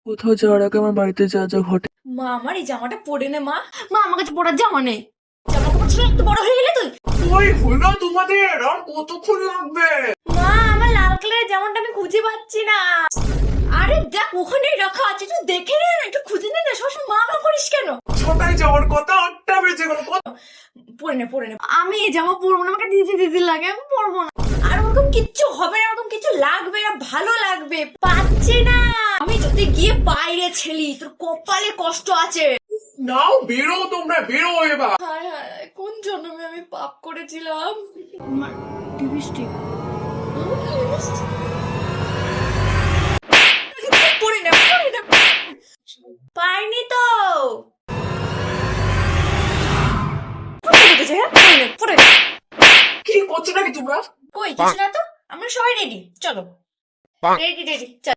কোথাও যাওয়ার আগে আমার বাড়িতে যা যা ঘটে। মা আমার এই জামাটা পরে নে মা। মা আমার কাছে পরার জামা নেই। জামা কাপড় ছিল একটু বড় হয়ে গেলে তুই। ওই হলো তোমাদের আর কতক্ষণ লাগবে? মা আমার লাল কালারের জামাটা আমি খুঁজে পাচ্ছি না। আরে দেখ ওখানেই রাখা আছে, একটু দেখে নে না, একটু খুঁজে নে না, সবসময় মা মা করিস কেন? ছটায় যাওয়ার কথা, 8টা বেজে গেল। পরে নে আমি এই জামা পরবো না, আমাকে দিদি দিদি লাগে, আমি পরবো না। আর ওরকম কিচ্ছু হবে না, ওরকম কিছু লাগবে না, ভালো লাগবে। পাচ্ছি না আমি, যদি গিয়ে বাইরে ছেলি তোর কপালে কষ্ট আছে। নাও বেরো, তোমরা বেরো এবার। হায় হায় কোন জন্মে আমি পাপ করেছিলাম। আমার লিপস্টিক পরে না পাইনি তো। পরে কি করছো নাকি তোমরা? কই কিছু না তো, আমরা সবাই রেডি, চলো। রেডি রেডি চল।